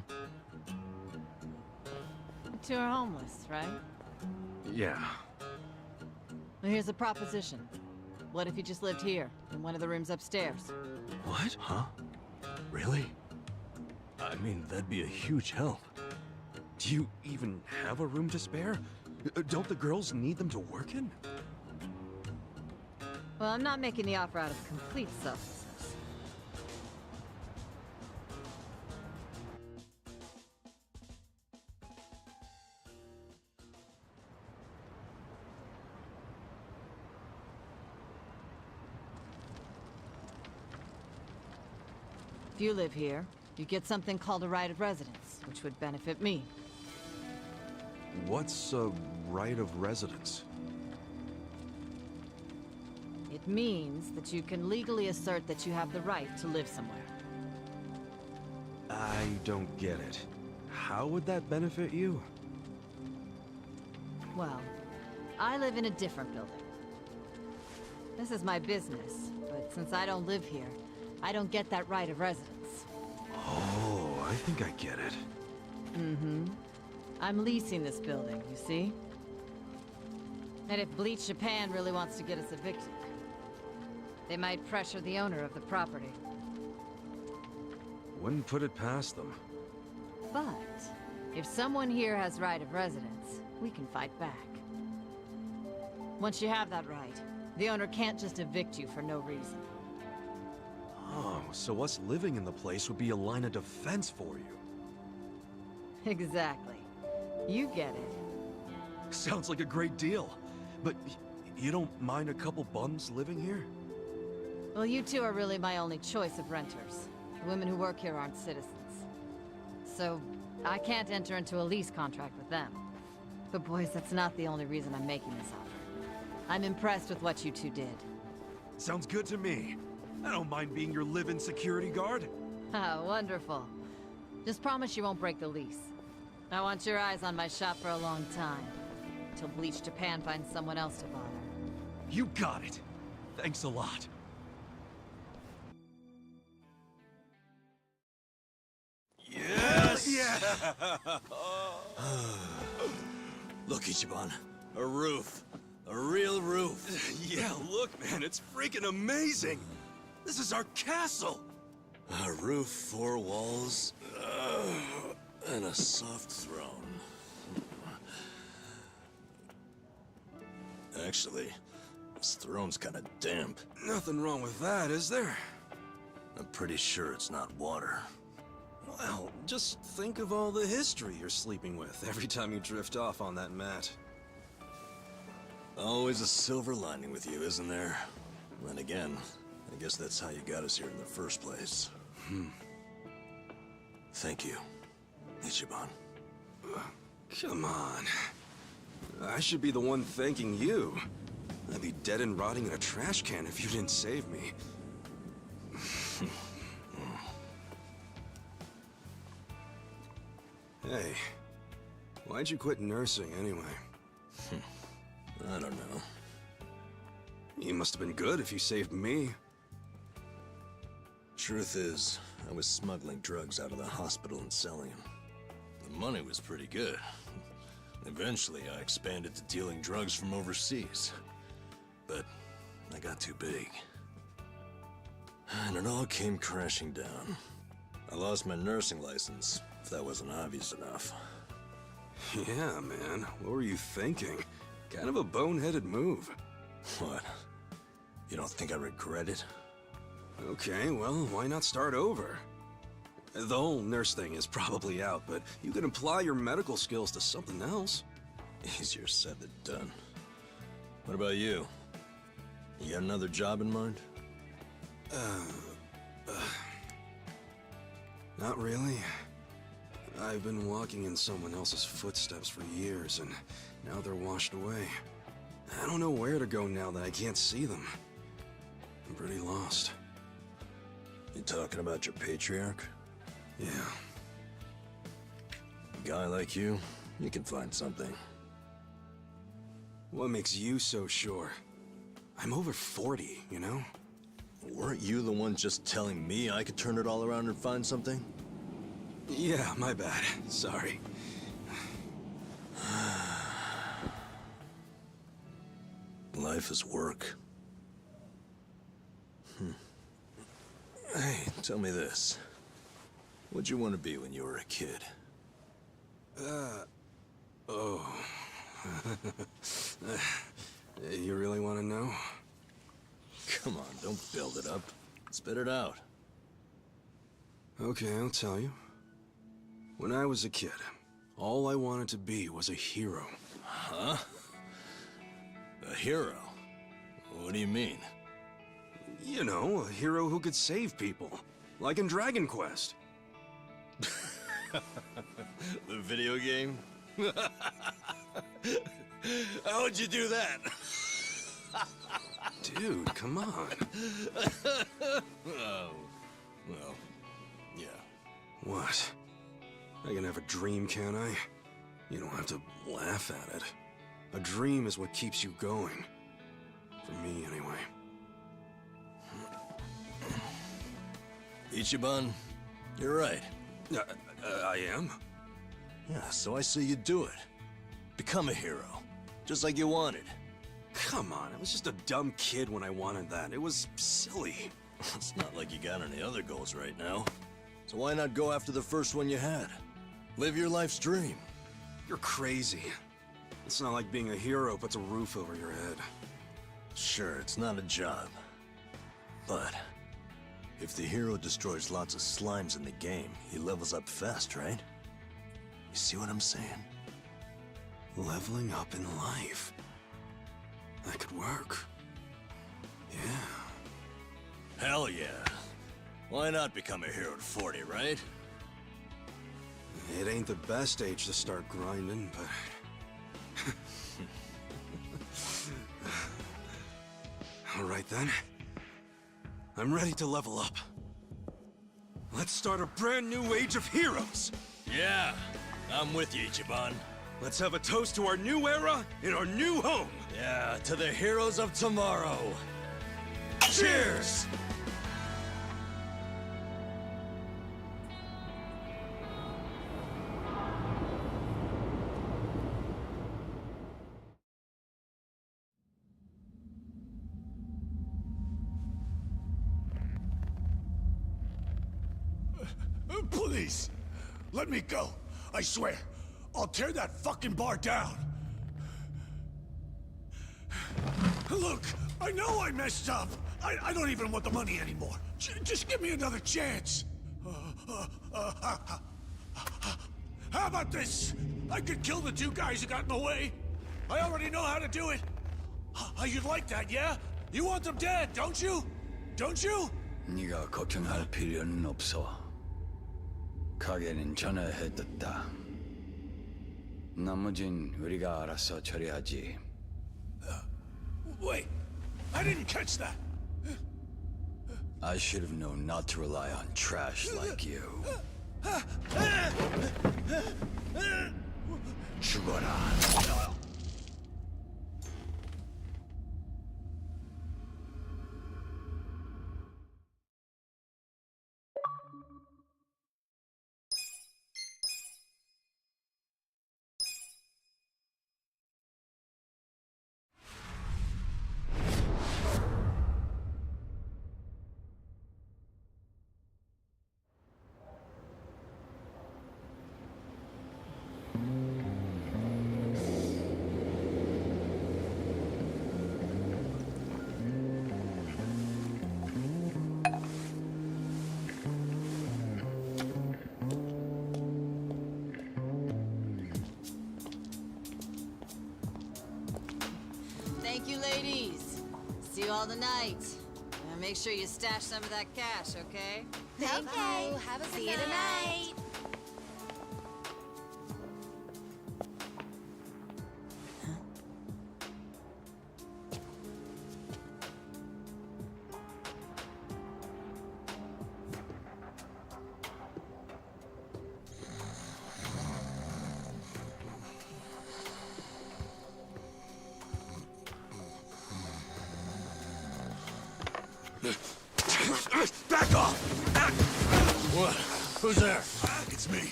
You two are homeless, right? Yeah. Well, here's a proposition. What if you just lived here, in one of the rooms upstairs? What? Huh? Really? I mean, that'd be a huge help. Do you even have a room to spare? Don't the girls need them to work in? Well, I'm not making the offer out of complete selflessness. If you live here, you get something called a right of residence, which would benefit me. What's a right of residence? It means that you can legally assert that you have the right to live somewhere. I don't get it. how would that benefit you? Well, I live in a different building. This is my business, but since I don't live here, I don't get that right of residence. Oh, I think I get it. Mm-hmm. I'm leasing this building, you see? And if Bleach Japan really wants to get us evicted, they might pressure the owner of the property. Wouldn't put it past them. But if someone here has right of residence, we can fight back. Once you have that right, the owner can't just evict you for no reason. Oh, so us living in the place would be a line of defense for you. Exactly. You get it. Sounds like a great deal. But you don't mind a couple bums living here? Well, you two are really my only choice of renters. The women who work here aren't citizens. So, I can't enter into a lease contract with them. But boys, that's not the only reason I'm making this offer. I'm impressed with what you two did. Sounds good to me. I don't mind being your live-in security guard. Ah, wonderful. Just promise you won't break the lease. I want your eyes on my shop for a long time. Till Bleach Japan finds someone else to bother. You got it. Thanks a lot. Yes! Yeah! Look, Ichiban. A roof. A real roof. Yeah, look, man, it's freaking amazing! This is our castle! A roof, 4 walls, and a soft throne. Actually, this throne's kinda damp. Nothing wrong with that, is there? I'm pretty sure it's not water. Well, just think of all the history you're sleeping with every time you drift off on that mat. Always a silver lining with you, isn't there? Then again, I guess that's how you got us here in the first place. Thank you, Ichiban. Come on. I should be the one thanking you. I'd be dead and rotting in a trash can if you didn't save me. Hey, why'd you quit nursing anyway? I don't know. You must have been good if you saved me. Truth is, I was smuggling drugs out of the hospital and selling them. The money was pretty good. Eventually, I expanded to dealing drugs from overseas. But I got too big. And it all came crashing down. I lost my nursing license, if that wasn't obvious enough. Yeah, man. What were you thinking? Kind of a boneheaded move. What? You don't think I regret it? Okay, well, why not start over? The whole nurse thing is probably out, but you can apply your medical skills to something else. Easier said than done. What about you? You got another job in mind? Not really. I've been walking in someone else's footsteps for years, and now they're washed away. I don't know where to go now that I can't see them. I'm pretty lost. You talking about your patriarch? Yeah. A guy like you can find something. What makes you so sure? I'm over 40, you know? Weren't you the one just telling me I could turn it all around and find something? Yeah, my bad. Sorry. Life is work. Hey, tell me this. What'd you want to be when you were a kid? Oh. You really want to know? Come on, don't build it up. Spit it out. Okay, I'll tell you. When I was a kid, all I wanted to be was a hero. Huh? A hero? What do you mean? You know, a hero who could save people. Like in Dragon Quest. The video game? How'd you do that? Dude, come on. Oh, well, yeah. What? I can have a dream, can't I? You don't have to laugh at it. A dream is what keeps you going. For me, anyway. Ichiban, you're right. I am? Yeah, so I say you do it. Become a hero. Just like you wanted. Come on, I was just a dumb kid when I wanted that. It was silly. It's not like you got any other goals right now. So why not go after the first one you had? Live your life's dream. You're crazy. It's not like being a hero puts a roof over your head. Sure, it's not a job. But if the hero destroys lots of slimes in the game, he levels up fast, right? You see what I'm saying? Leveling up in life. That could work. Yeah. Hell yeah. Why not become a hero at 40, right? It ain't the best age to start grinding, but... All right then. I'm ready to level up. Let's start a brand new age of heroes! Yeah, I'm with you, Ichiban. Let's have a toast to our new era in our new home! Yeah, to the heroes of tomorrow. Cheers! Please, let me go. I swear, I'll tear that fucking bar down. Look, I know I messed up. I don't even want the money anymore. Just give me another chance. How about this? I could kill the two guys who got in the way. I already know how to do it. You'd like that, yeah? You want them dead, don't you? Don't you? 네가 걱정할 필요는 없어. 가게는 전화해뒀다. 나머진 우리가 알아서 처리하지. Wait, I didn't catch that. I should have known not to rely on trash like you. 죽어라. Thank you, ladies. See you all tonight. And make sure you stash some of that cash, okay? Thank you. Have a good night. tonight. Back off! What? Who's there? It's me.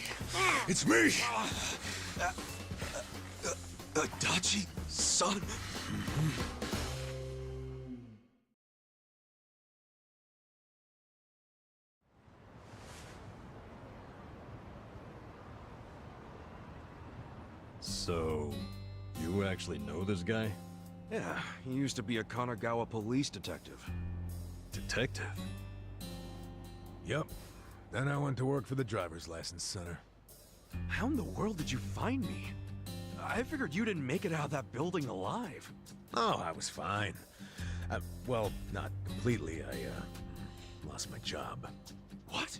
It's me! Adachi, son? So, you actually know this guy? Yeah, he used to be a Kanagawa police detective. Detective? Yep. Then I went to work for the driver's license center. How in the world did you find me? I figured you didn't make it out of that building alive. Oh, I was fine. Well, not completely. I lost my job. What?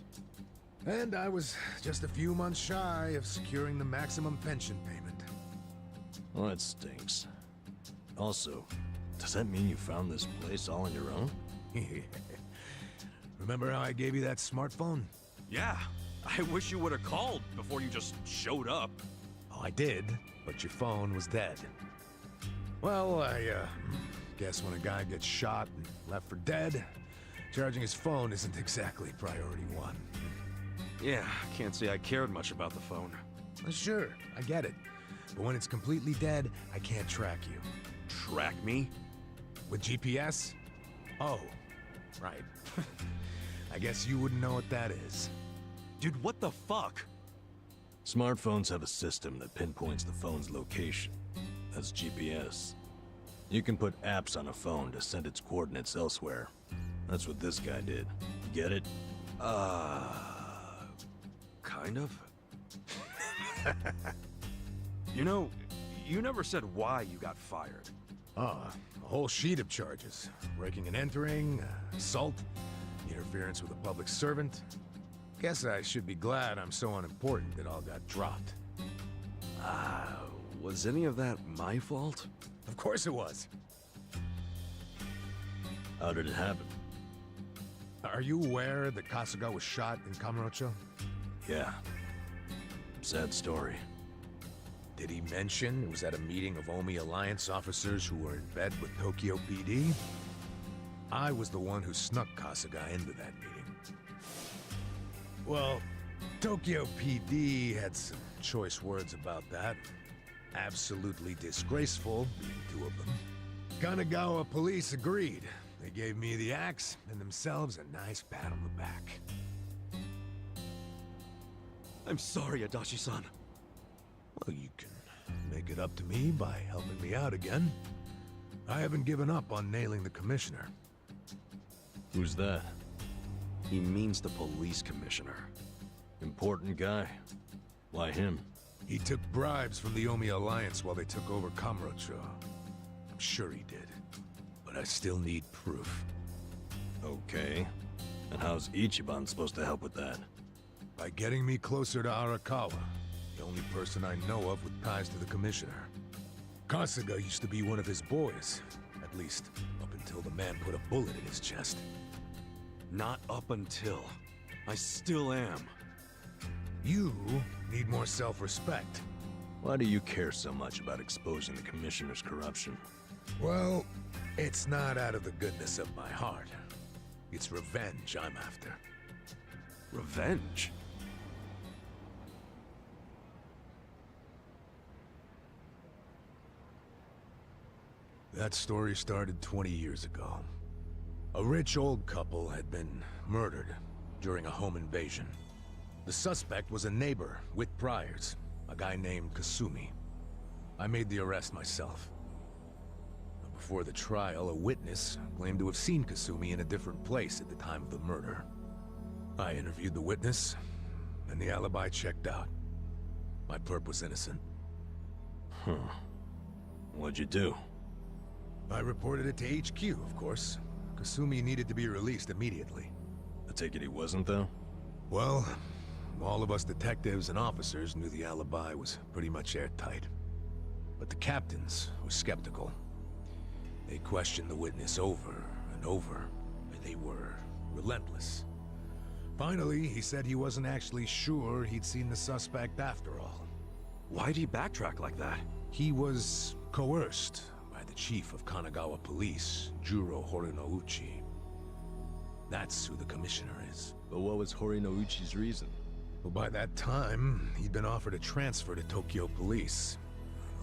And I was just a few months shy of securing the maximum pension payment. Well, that stinks. Also, does that mean you found this place all on your own? Remember how I gave you that smartphone? Yeah, I wish you would have called before you just showed up. Oh, I did, but your phone was dead. Well, I guess when a guy gets shot and left for dead, charging his phone isn't exactly priority one. Yeah, can't say I cared much about the phone. Sure, I get it. But when it's completely dead, I can't track you. Track me? With GPS? Oh, right. I guess you wouldn't know what that is. Dude, what the fuck? Smartphones have a system that pinpoints the phone's location. That's GPS. You can put apps on a phone to send its coordinates elsewhere. That's what this guy did. Get it? Kind of. You know, you never said why you got fired. A whole sheet of charges. Breaking and entering, assault, interference with a public servant. Guess I should be glad I'm so unimportant it all got dropped. Was any of that my fault? Of course it was. How did it happen? Are you aware that Kasuga was shot in Kamurocho? Yeah. Sad story. Did he mention it was at a meeting of Omi Alliance officers who were in bed with Tokyo PD? I was the one who snuck Kasuga into that meeting. Well, Tokyo PD had some choice words about that. Absolutely disgraceful, being two of them. Kanagawa police agreed. They gave me the axe and themselves a nice pat on the back. I'm sorry, Adachi-san. Well, you can make it up to me by helping me out again. I haven't given up on nailing the commissioner. Who's that? He means the police commissioner. Important guy. Why him? He took bribes from the Omi Alliance while they took over Kamurocho. I'm sure he did. But I still need proof. Okay. And how's Ichiban supposed to help with that? By getting me closer to Arakawa, the only person I know of with ties to the commissioner. Kasuga used to be one of his boys. At least, up until the man put a bullet in his chest. Not up until. I still am. You need more self-respect. Why do you care so much about exposing the commissioner's corruption? Well, it's not out of the goodness of my heart. It's revenge I'm after. Revenge? That story started 20 years ago. A rich old couple had been murdered during a home invasion. The suspect was a neighbor with priors, a guy named Kasumi. I made the arrest myself. Before the trial, a witness claimed to have seen Kasumi in a different place at the time of the murder. I interviewed the witness, and the alibi checked out. My perp was innocent. Huh. What'd you do? I reported it to HQ, of course. Kasumi needed to be released immediately. I take it he wasn't, though? Well, all of us detectives and officers knew the alibi was pretty much airtight. But the captains were skeptical. They questioned the witness over and over, and they were relentless. Finally, he said he wasn't actually sure he'd seen the suspect after all. Why'd he backtrack like that? He was coerced by the chief of Kanagawa Police, Juro Horinouchi. That's who the commissioner is. But what was Horinouchi's reason? Well, by that time, he'd been offered a transfer to Tokyo Police.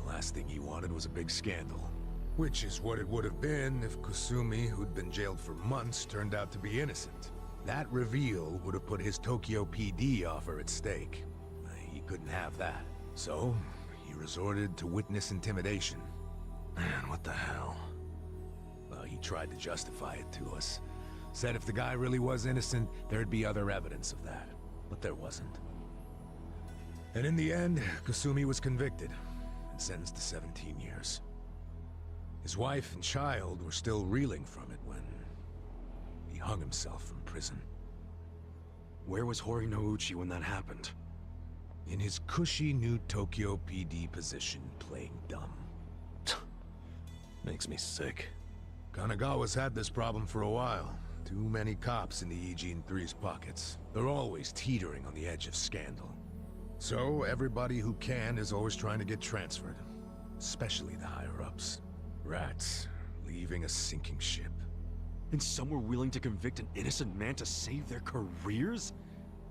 The last thing he wanted was a big scandal. Which is what it would have been if Kusumi, who'd been jailed for months, turned out to be innocent. That reveal would have put his Tokyo PD offer at stake. He couldn't have that. So, he resorted to witness intimidation. Man, what the hell? Well, he tried to justify it to us. Said if the guy really was innocent, there'd be other evidence of that. But there wasn't. And in the end, Kusumi was convicted and sentenced to 17 years. His wife and child were still reeling from it when he hung himself from prison. Where was Horinouchi when that happened? In his cushy new Tokyo PD position, playing dumb. Makes me sick. Kanagawa's had this problem for a while. Too many cops in the Eugene 3's pockets. They're always teetering on the edge of scandal. So everybody who can is always trying to get transferred. Especially the higher-ups. Rats, leaving a sinking ship. And some were willing to convict an innocent man to save their careers?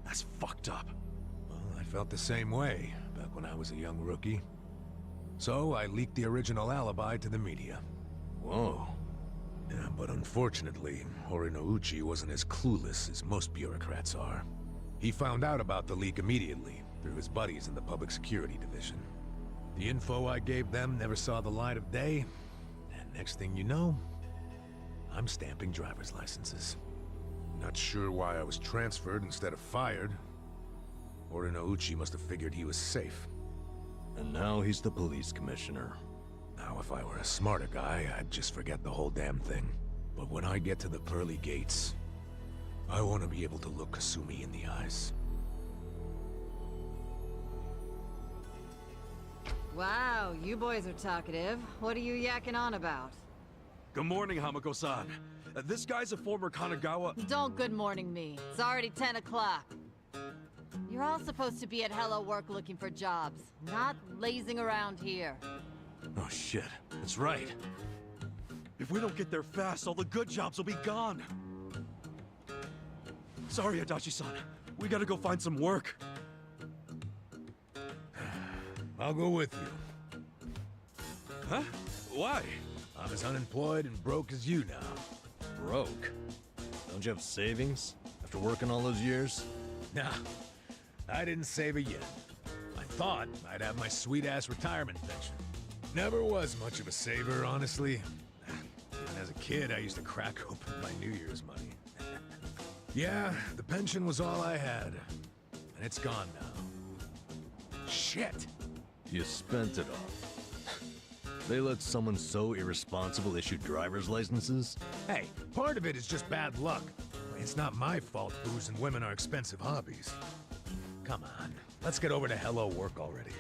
That's fucked up. Well, I felt the same way back when I was a young rookie. So I leaked the original alibi to the media. Whoa. Yeah, but unfortunately, Horinouchi wasn't as clueless as most bureaucrats are. He found out about the leak immediately, through his buddies in the Public Security Division. The info I gave them never saw the light of day, and next thing you know, I'm stamping driver's licenses. Not sure why I was transferred instead of fired. Horinouchi must have figured he was safe. And now he's the police commissioner. Now, if I were a smarter guy, I'd just forget the whole damn thing. But when I get to the pearly gates, I want to be able to look Kasumi in the eyes. Wow, you boys are talkative. What are you yakking on about? Good morning, Hamako-san. This guy's a former Kanagawa... Don't good morning me. It's already 10 o'clock. You're all supposed to be at Hello Work looking for jobs, not lazing around here. Oh shit, that's right. If we don't get there fast, all the good jobs will be gone. Sorry, Adachi-san. We gotta go find some work. I'll go with you. Huh? Why? I'm as unemployed and broke as you now. Broke? Don't you have savings? After working all those years? Nah, I didn't save a yen. I thought I'd have my sweet-ass retirement pension. Never was much of a saver, honestly. Even as a kid, I used to crack open my New Year's money. Yeah, the pension was all I had. And it's gone now. Shit! You spent it all. They let someone so irresponsible issue driver's licenses? Hey, part of it is just bad luck. It's not my fault booze and women are expensive hobbies. Come on, let's get over to Hello Work already.